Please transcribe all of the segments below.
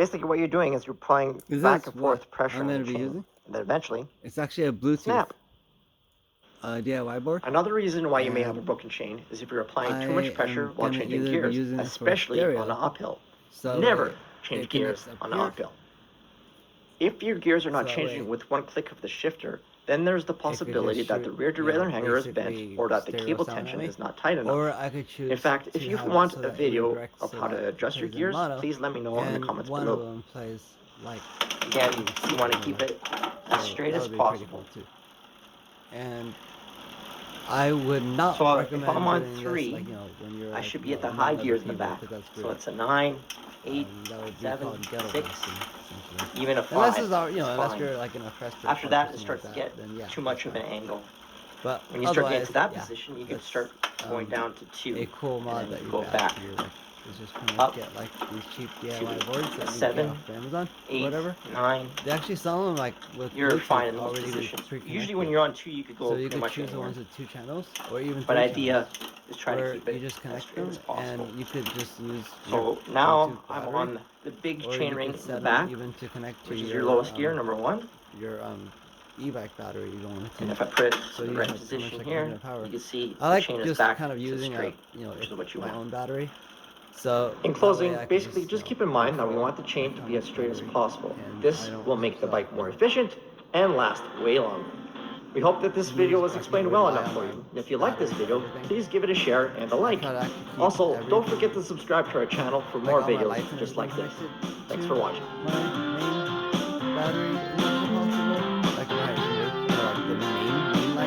Basically, what you're doing is you're applying back and forth pressure on the chain, and then eventually, it's actually a Bluetooth snap. DIY board. Another reason why you may have a broken chain is if you're applying too much pressure while changing gears, especially on an uphill. Never change gears on an uphill. If your gears are not changing with one click of the shifter, then there's the possibility that the rear derailleur hanger is bent or that the cable tension is not tight enough. Or I could choose. In fact, if you want a video of how to adjust your gears, please let me know in the comments below. One of them plays like. Again, you want to keep it as straight as possible. And I would not recommend. If I'm on 3, this, when you're I should be at the high gears in the back. So it's a 9, 8, 7, 6, even a 5. Unless you're like in a press. After that, it starts to get too much of an angle. But when you start getting to that position, you can start going down to 2. A cool mod that you go back. Is just kind of get like these cheap DIY boards that 7, you get off Amazon, 8, whatever. 9. They actually sell them like with. You're fine in those positions. Usually, when you're on 2, you could go pretty much choose the ones with 2 channels, or even. But idea is try to keep it you just connect as straight as possible. And you could just use. So now I'm on the big chain ring in the back, even to connect to which is your lowest gear, number 1. Your e-bike battery you don't want to. And if I put it in the right position here, you can see the chain is back to straight, which is what you want. My own battery. So, in closing, basically just keep in mind that we want the chain to be as straight as possible. This will make the bike more efficient and last way longer. We hope that this video was explained well enough for you. If you like this video, please give it a share and a like. Also, don't forget to subscribe to our channel for more videos just like this. Thanks for watching.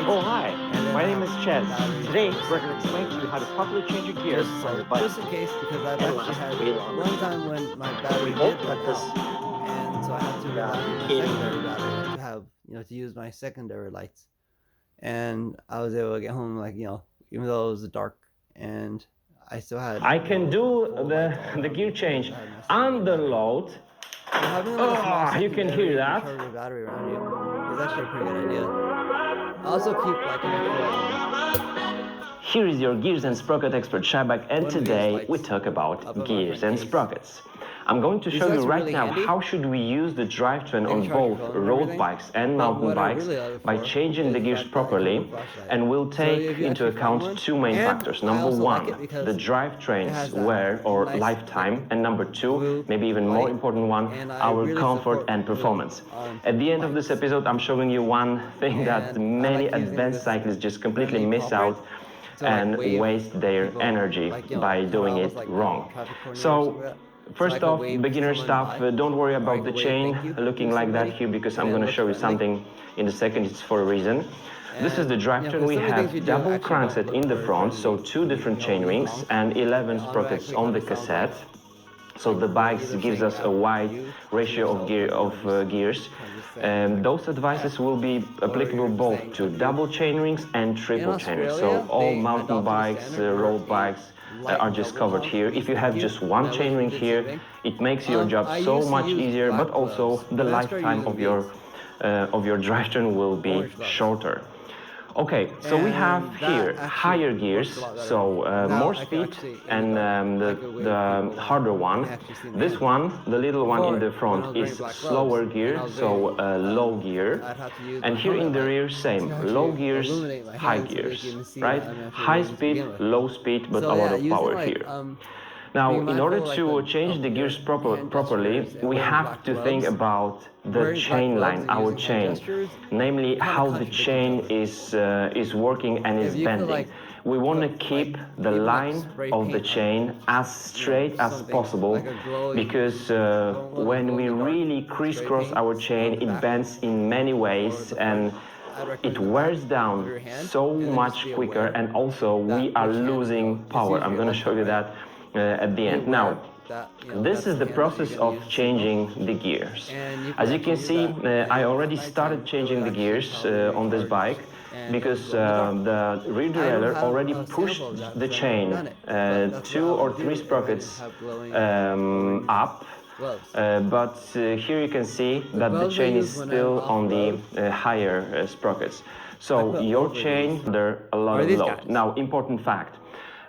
Oh hi, my name is Ches. Today we're going to explain to you how to properly change your gears on your bike. Just in case, because I've actually had one time when my battery did run out, and so I had to rely on my secondary battery to have, to use my secondary lights. And I was able to get home even though it was dark, and I still had. I can do the gear change under load. You can hear that. Battery around you is actually a pretty good idea. Also keep Here is your gears and sprocket expert Shabak, and today we talk about gears and sprockets. I'm going to show you right now how should we use the drivetrain on both road bikes and mountain bikes by changing the gears properly, and we'll take into account 2 main factors. Number 1, the drivetrain's wear or lifetime, and number 2, maybe even more important one, our comfort and performance. At the end of this episode, I'm showing you one thing that many advanced cyclists just completely miss out and waste their energy by doing it wrong. So, first off, beginner stuff, don't worry about the chain looking like that here, because I'm going to show you something in a second. It's for a reason. This is the drivetrain. We have double crankset in the front, so 2 different chain rings and 11 sprockets on the cassette. So the bike gives us a wide ratio of gears. Those advices will be applicable both to double chain rings and triple chain rings. So all mountain bikes, road bikes, are just covered here. If you have just one chain ring here, it makes your job so much easier, but also the lifetime of your drivetrain will be shorter. Okay, so we have here higher gears, so more speed, and the harder one. This one, the little one in the front, is slower gear, so low gear. And here in the rear, same, low gears, high gears, right? High speed, low speed, but a lot of power here. Now, in order to change the gears properly, we have to think about the chain line, our chain, namely how the chain is working and is bending. We want to keep the line of the chain as straight as possible, because when we really crisscross our chain, it bends in many ways and it wears down so much quicker, and also we are losing power. I'm going to show you that at the end. Now, this is the process of changing the gears. As you can see, I already started changing the gears on this bike, because the rear derailleur already pushed the chain 2 or 3 sprockets up. But here you can see that the chain is still on the higher sprockets. So your chain, there a lot of load. Now, important fact.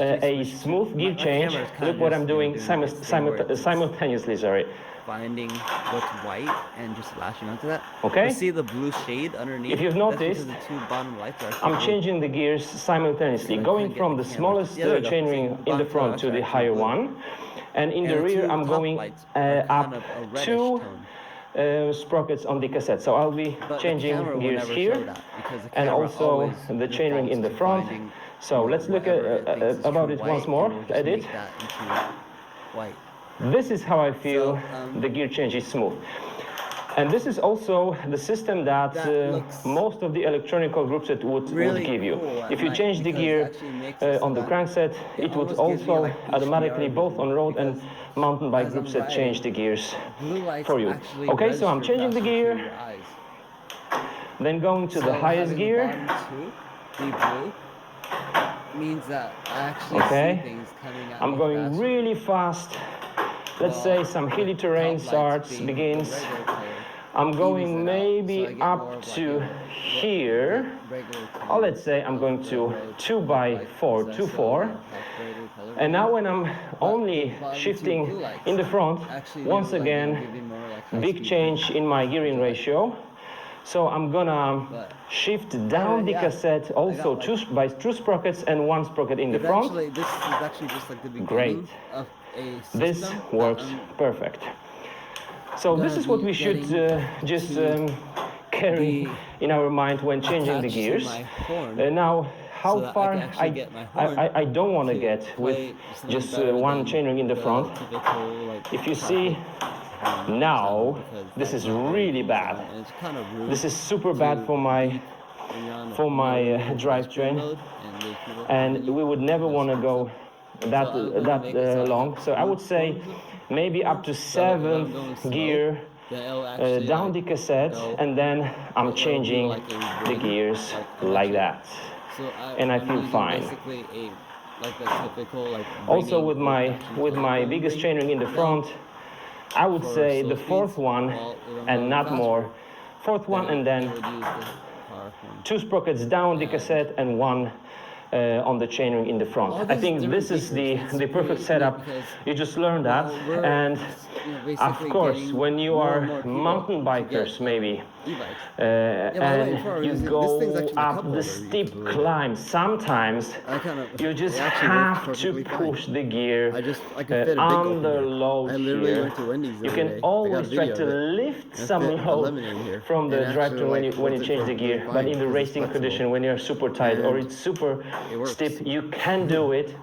a smooth gear change. Look what I'm doing simultaneously, sorry. finding what's white and just lashing onto that. Okay. You see the blue shade underneath? If you've noticed, that's because the two bottom lights are I'm blue. changing the gears simultaneously, So I going can't get from the the camera. smallest Yeah, there we go. chainring See, in the bottom front lights to are the actually higher blue. one, and in And the the rear two I'm top going lights are up kind of a reddish 2 tone. sprockets on the cassette. So I'll be But changing the camera will gears never here, show that because the and camera also always the chainring in the defaults to front. finding, So let's look at, whatever it thinks is about true it white, once more. and we'll just Edit. make that into white. This is how I feel So, the gear change is smooth. And this is also the system that, looks most of the electronic groups that would really give you. cool at If you night change the because it gear actually makes it so on the that crankset, it it would almost gives me, also like, automatically HDR both on road and because mountain bike as groups I'm that change the riding, gears blue lights for you. actually Okay, so I'm register changing the faster to gear, your eyes. then going to So the highest having gear. the bottom two be blue means that I actually Okay. see things coming at I'm me going faster. really fast. Let's say some hilly The terrain top lights starts, being the begins. regular color I'm evens going it out, maybe so I get more up of like to a here. regular Or tone let's say I'm of going the to road 2 by bike 4, because I 2, saw 4. the brighter color And now again. when I'm But only the bottom two shifting blue lights in the front, actually once do, like, again, give me more, like, high big speed change vision, in my gearing which I like. ratio. So I'm gonna But shift down the yeah, cassette also I got, like, by 2 sprockets and 1 sprocket in the front. eventually, this is actually just like the beginning Great. of a system This that works I'm perfect. So this gonna is what be we should getting just to carry be in our mind when changing the attached to gears. my horn, Now, how so that I far can actually get my horn I don't want to to get with play something just better one than chainring in the front. typical, like, If you see traffic now, sound, because this that's is not very really cool bad. sound, and it's kind of rude This is super to bad for my beep when you're on a drivetrain, mode and the keyboard and menu we would never goes want to full go stop. that So I'm gonna make it so I long. have So I two would say forms of maybe up to horns, so if I'm 7th going slow, gear then it'll actually, down like, the cassette, go, and then I'm it'll be changing like a the ring, gears like like electric. that, So and I I'm feel using fine. basically like a typical, like, Also ringing with old my fashioned biggest ring chainring in the bell front, I would for say slow the 4th speeds, one while if I'm and going not more. faster, 4th one, then and it then would use the power horn. 2 sprockets down the And cassette and 1 on the chainring in the front. all I these think different this is features, the it's perfect really setup. neat because You just learn that, while we're, and of basically course, getting when you more are and more people mountain to bikers, get maybe, e-bikes. uh, Yeah, by the way, and before I was you using this thing's go actually a up cup the holder, you steep could believe it. climb, sometimes I kind of you just it actually works have to perfectly fine. push the gear I could fit a big gulp in under here. load I literally here. went to Wendy's the You other can day. I got a always try video to of it. lift I some fit a load lemon in here, from the and drivetrain actually, when like, you holds it change the perfectly gear. fine But in the because it's racing flexible. condition, when you're super tight or And it's super it works. steep, you can do it.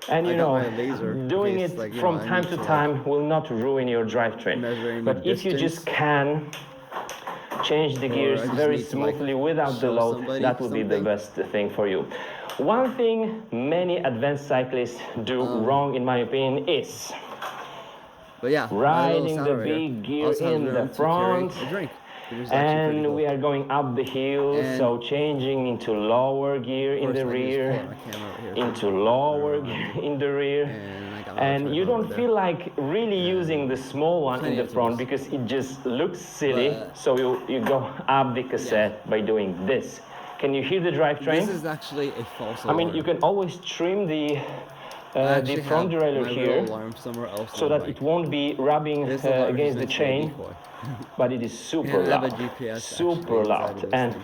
And I you got know, my laser in doing case, it like, from I time need to to, like, time will not ruin your drivetrain. measuring But the if you just distance, can change the or gears I just very need to, like, smoothly without the show load, somebody that would be the something. best thing for you. One thing many advanced cyclists do wrong, in my opinion, is But yeah, my little riding the saddle right big here gear also has in the room to carry front, a drink, which is actually pretty and cool. we are going up the hill, And so changing into lower gear in of the course, I can just pull rear, out my camera right here into for lower around. gear in the rear, And I got my and you tripod don't over feel there. like really using the small one in plenty the of front tools. because it just looks silly, But so you go up the cassette by doing this. Can you hear the drivetrain? This is actually a false I alarm. mean, you can always trim the I actually front have derailleur my here, real alarm somewhere else so on the that bike. it won't be rubbing This alarm is against the meant to be a chain, decoy. but it is super And I have a loud, GPS super actually inside loud, of this and thing.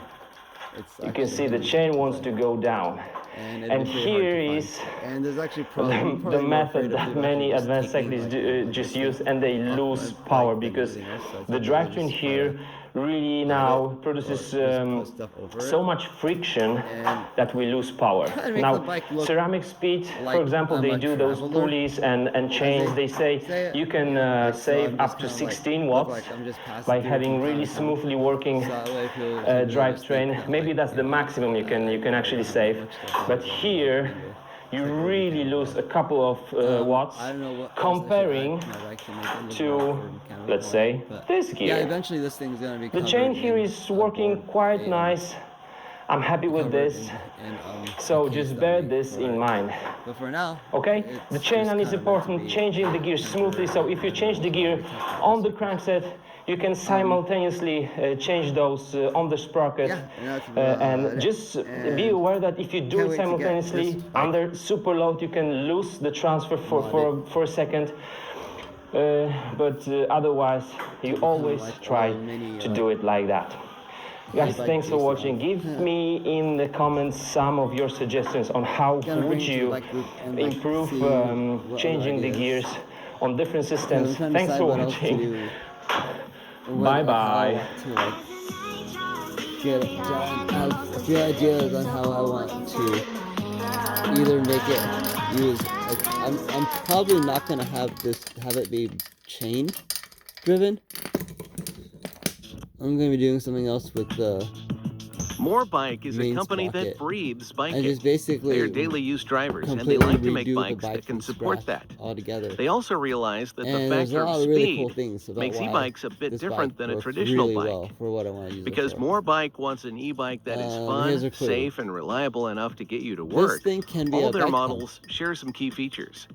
It's you can see the handy chain to wants play. to go down. And, it'd And be pretty here hard to is find. And there's actually probably the method that many advanced taking, cyclists like, just this use, thing and they off lose my power bike than because everything else, so I the think I drivetrain just here try really to now light it, produces or just put stuff over so it. much friction And that we lose power. it makes Now, the bike look ceramic speed, like for example, I'm they a do those traveler. pulleys and chains. They say you can like, so save I'm up just to kinda, like, 16 look watts like I'm just passing by through having from really town to town. smoothly working So that way people really just think drivetrain. that, Maybe like, that's the maximum you can actually save. But here, you really lose a couple of watts I don't know what comparing to, let's say, this yeah, gear. eventually this thing's gonna be The chain here is working quite nice. I'm happy with this. So just bear this in mind. But for now, Okay, the chain on is important, changing the gear smoothly. So if you change the gear on the crankset, you can simultaneously change those on the sprocket. And just be aware that if you do it simultaneously under super load, you can lose the transfer for a second. but otherwise you always try to do it like that. Guys, thanks for watching. Give me in the comments some of your suggestions on how would you improve changing the gears on different systems. Thanks for watching. Bye bye. Get it done. I have a few ideas on how I want to either make it use. Like, I'm probably not gonna have it be chain driven. I'm gonna be doing something else with the More Bike is a main company sprocket. that breeds bike And just kits. basically They are daily use drivers, and they completely like to make redo the bikes bike that can from support scratch that. altogether. They also realize that the And there's a factor of lot of really speed cool things about makes why e-bikes a bit this different bike than a works traditional really bike. well for what I want to use it Because for. More Bike wants an e-bike that is Here's fun, a clue. safe, and reliable enough to get you to This work. thing can be All a their bike pump. models share some key features.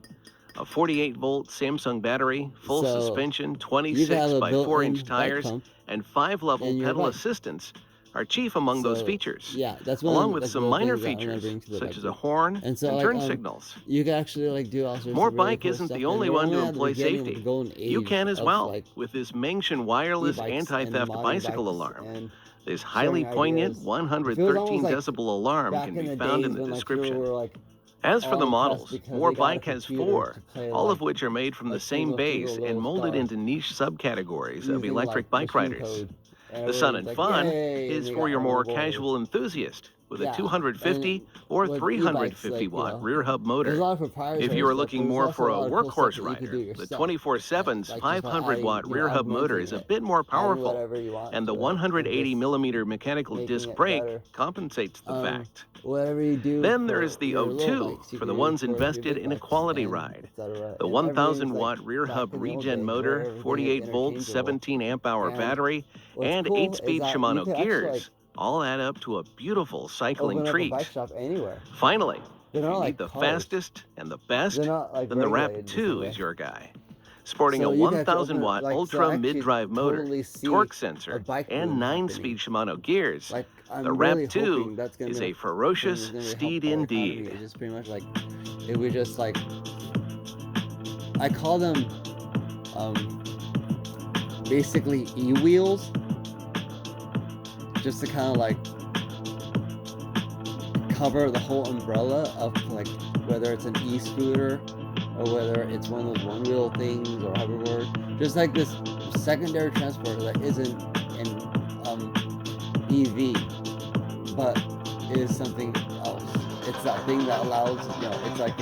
A 48-volt Samsung battery, full So, suspension, you 26 can have a by built-in 4-inch bike tires, pump and 5-level in your pedal bike. assistance are chief among those So, features. yeah, that's one along of with the, some the minor things that I'm gonna features, bring to the such bike as a group. horn And so, and like, turn signals. you can actually like do all sorts More of really Bike cool isn't stuff. the And only we're one to only at the employ beginning of safety. the golden You age can as of, well, like, with this Mengshan wireless e-bikes and anti-theft modern bicycle bikes alarm. and This highly sharing poignant ideas. It feels 113 almost like decibel alarm back can in be the found in days the when, like, people description. were, like, As for the all impressed models, because More they got a Bike has computer 4, to play, all like, of which are made from the like same single base and little molded stars into niche subcategories of using, electric like, bike machine riders. code. And The Sun everyone's and like, Fun "Yay," and is they for got your one on more the board. casual enthusiast with a Yeah, 250 and or with 350 e-bikes, like, watt rear hub there's a motor. lot of proprietary If you are stuff, looking but there's more also for a a lot of cool stuff workhorse that you could do rider, the yourself. 24/7's Like just by 500 watt adding, rear hub motor is a augmenting bit more it, adding powerful, whatever you want and the to it, and 180 just millimeter mechanical making disc it brake better. compensates the fact. Whatever you do Then there for is the your little O2 bikes, you for can the do ones for your invested big in a bikes, quality and ride. etc. The And 1000 everything's watt like rear back hub in the old regen days motor, where everything is 48 volt, interchangeable. 17 amp hour And battery, what's and cool 8-speed is that you Shimano could actually, gears like, all add up to a beautiful cycling open up a treat. bike shop anywhere. Finally, They're if not you like need the cars. fastest and the best, They're not like then the regulated Rapid the same 2 way. is your guy. Sporting So a you can actually 1000 open it, watt like, so ultra I actually mid-drive motor, totally see torque a sensor, bike and boom 9-speed Shimano gears. Like, I'm The really Rap 2 hoping that's gonna is be a ferocious gonna be steed help our economy. indeed. It's just pretty much like it would just like I call them basically e-wheels, just to kind of like cover the whole umbrella of like whether it's an e-scooter or whether it's one of those one-wheel things or however, just like this secondary transport that isn't an EV, but is something else. It's that thing that allows, it's like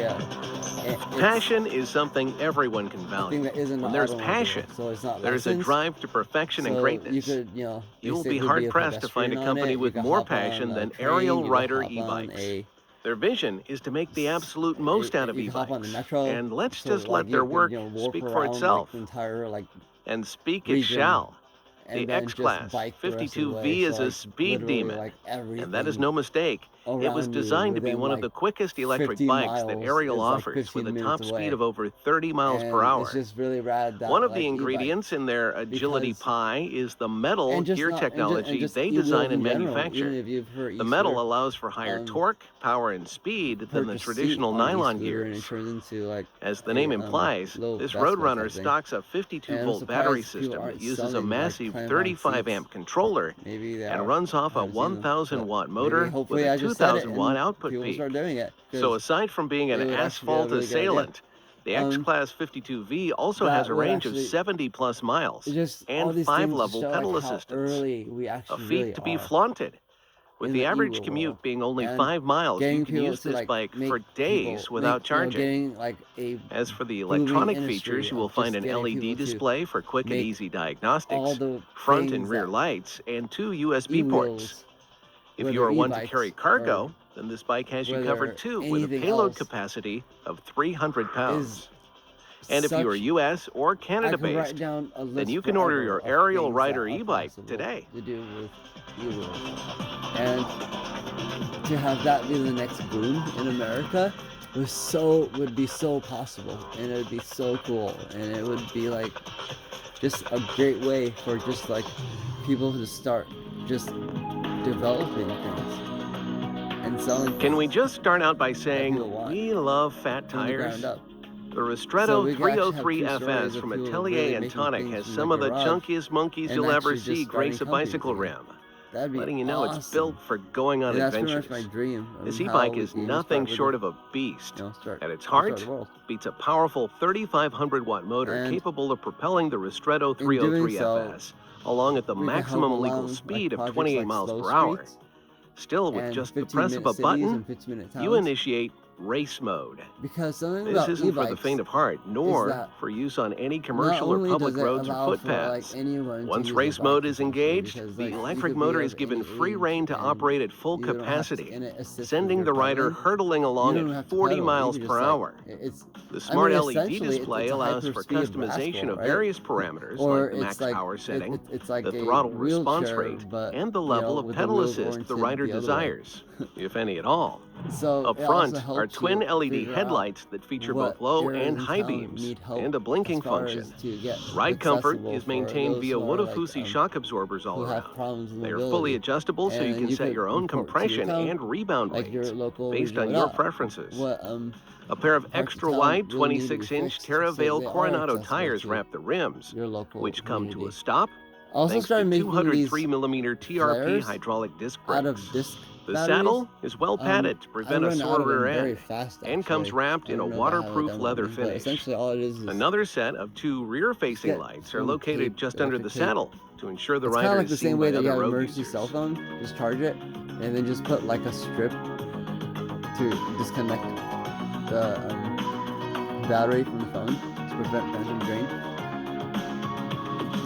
Passion is something everyone can a thing value. that isn't When an there's automobile, passion, so it's not there's a licensed. drive to perfection and So greatness. you could, You will basically be be a hard-pressed to find a pedestrian on company it, with you could more hop on passion a than train, aerial you could rider hop on e-bikes. Their vision is to make the absolute most out of you could hop on the e-bikes. metro, And let's so, just like, let their you could, work warp speak for around, itself. like, the entire like And speak it region, shall. and The then just X-Class bike the rest of the 52V way, is so, a like, speed literally, demon. like, And that is everything no mistake. It was around you designed to be within, one of like, the quickest electric 15 bikes that miles Ariel is, like, offers 15 with a minutes top away. speed of over 30 miles per And hour. it's just really rad that, One of like, the ingredients e-bikes, in their agility because- pie is the metal and just gear not, technology and just they e-wheels design and in general, manufacture. even if you've heard The metal e-scooter, allows for higher torque, power, and speed than the purchase traditional seat on nylon e-scooter, and it gears. turns into like As the name a, implies, low this Vespa Roadrunner type thing. stocks a And 52-volt I'm battery surprised people system aren't that uses a selling, like, massive clamp-on 35-amp seats. controller Maybe they and are. runs off I a haven't seen them, 1,000-watt but motor maybe, with hopefully a I just said it 2,000-watt and output people will peak. start doing it. So aside from being an it would actually be a asphalt really good idea. assailant, the X-Class 52V also That has a would range of actually- 70-plus miles It's just all and these 5-level things show, pedal like, how assistance. early we A actually feat really to be are flaunted. With in the the average e-wheel commute world. being only And 5 miles, you getting can people use to, this like, bike make for days without charging. getting like a As for the booming electronic industry features, you will of find just an getting LED people to display for quick and make easy all diagnostics, the front and things rear that lights, and 2 USB ports. e-wheels, If whether you are one to e-bikes carry or cargo, then this bike has you whether covered too, with a anything payload else capacity of 300 pounds. is And if you are such- US or I could Canada-based, write down a list then you can order forever your of aerial things rider that are e-bike possible today. to do with e-wheels. And to have that be the next boom in America would be so possible, and it would be so cool, and it would be like just a great way for just like people to start just developing things and selling Can we things just start out by saying people want we love fat from the tires? ground up. The Ristretto 303 FS from Atelier and Tonic has some of the chunkiest monkeys you'll ever see grace a bicycle rim. Letting you know it's built for going on adventures. My dream. This e-bike is nothing short of a beast. At its heart, beats a powerful 3,500 watt motor capable of propelling the Ristretto 303 FS along at the maximum legal speed of 28 miles per hour. Still, with just the press of a button, you initiate race mode. Because this isn't for the faint of heart, nor for use on any commercial or public roads or footpaths. Once race mode is engaged, the electric motor is given free rein to operate at full capacity, sending the rider hurtling along at 40 miles per hour. The smart LED display allows for customization of various parameters like the max power setting, the throttle response rate, and the level of pedal assist the rider desires, if any at all. Up front are twin LED headlights that feature both low and high beams and a blinking function. Ride comfort is maintained via Wodafusi shock absorbers all around. They are fully adjustable so you can set your own compression and rebound rates based on your preferences. A pair of extra-wide 26-inch Terravale Coronado tires wrap the rims, which come to a stop thanks to 203mm TRP hydraulic disc brakes. The saddle is well padded to prevent a sore rear end and comes wrapped in a waterproof leather finish. Another set of two rear-facing lights are located just under the saddle to ensure the rider is seen by other road users. Cell phone, just charge it, and then just put like a strip to disconnect the battery from the phone to prevent phantom drain.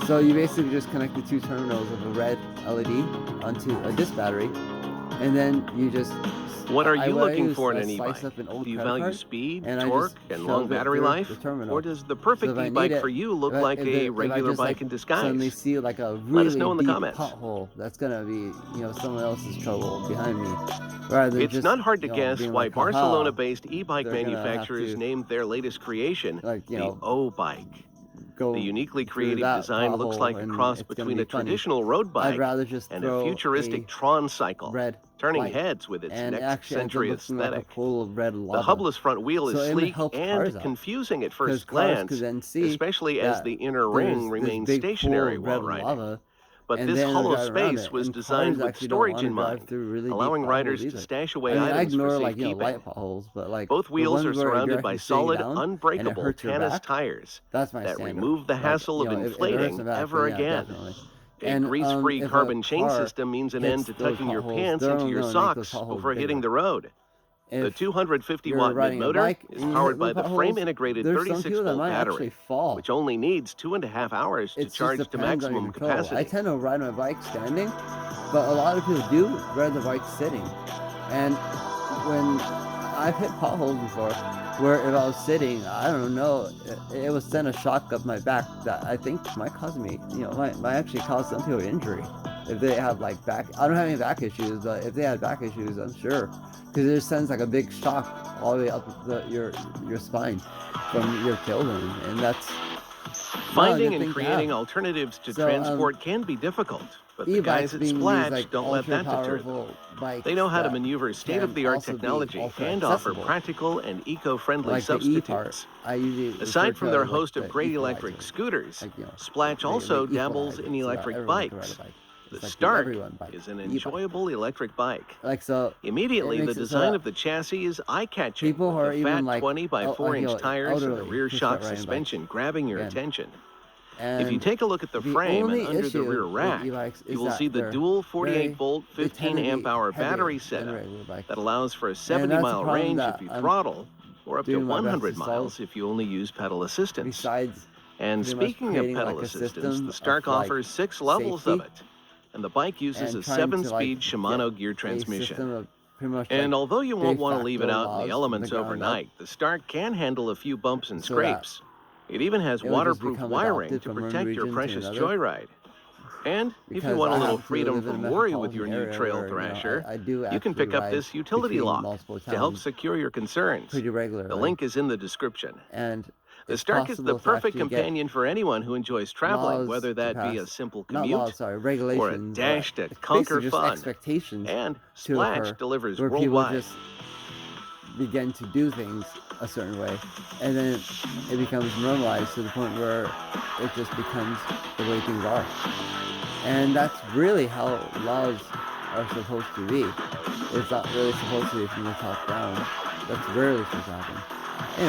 So you basically just connect the two terminals of a red LED onto a disc battery, and then you just... What are you looking for in an e-bike? Do you value speed, torque, and long battery life? Or does the perfect e-bike for you look like a regular bike in disguise? Suddenly see like a really Let us know in the comments. Pothole, that's gonna be, someone else's trouble behind me. It's not hard to guess why Barcelona-based e-bike manufacturers named their latest creation the O-bike. The uniquely creative design looks like a cross between a traditional road bike and a futuristic Tron cycle, turning heads with its next-century aesthetic. The hubless front wheel is sleek and confusing at first glance, especially as the inner ring remains stationary while riding. But this hollow space was designed with storage in mind, allowing riders to stash away items for safekeeping. Both wheels are surrounded by solid, unbreakable Tanis tires that remove the hassle of inflating ever again. A grease-free carbon chain system means an end to tucking your pants into your socks before hitting the road. The 250-watt mid-motor is powered by the frame-integrated 36-volt battery, which only needs 2.5 hours to charge to maximum capacity. I tend to ride my bike standing, but a lot of people do ride the bike sitting. And when I've hit potholes before, where if I was sitting, I don't know, it would send a shock up my back that I think might cause me, might actually cause some people injury. If they have like back, I don't have any back issues, but if they had back issues, I'm sure. Because it just sends like a big shock all the way up your spine from your tailbone, and that's... Finding and creating alternatives to transport can be difficult, but the guys at Splash don't let that deter them. They know how to maneuver state-of-the-art technology and offer practical and eco-friendly substitutes. Aside from their host of great electric scooters, Splash also dabbles in electric bikes. The Start is an enjoyable electric bike. Immediately, the design of the chassis is eye-catching, with the fat 20 by 4-inch tires and the rear shock suspension grabbing your attention. If you take a look at the frame and under the rear rack, you will see the dual 48-volt, 15-amp-hour battery setup that allows for a 70-mile range if you throttle, or up to 100 miles if you only use pedal assistance. And speaking of pedal assistance, the Stark offers 6 levels of it. And the bike uses a 7-speed Shimano gear transmission. And although you won't want to leave it out in the elements overnight, the Stark can handle a few bumps and scrapes. It even has waterproof wiring to protect your precious joyride. And if you want a little freedom from worry with your new Trail Thrasher, you can pick up this utility lock to help secure your concerns. The link is in the description. The Stark is the perfect companion for anyone who enjoys traveling, whether that be a simple commute or a dash to conquer fun. And Splash delivers worldwide. begin to do things a certain way, and then it becomes normalized to the point where it just becomes the way things are. And that's really how laws are supposed to be. It's not really supposed to be from the top down. That's rarely supposed to happen. Anyway.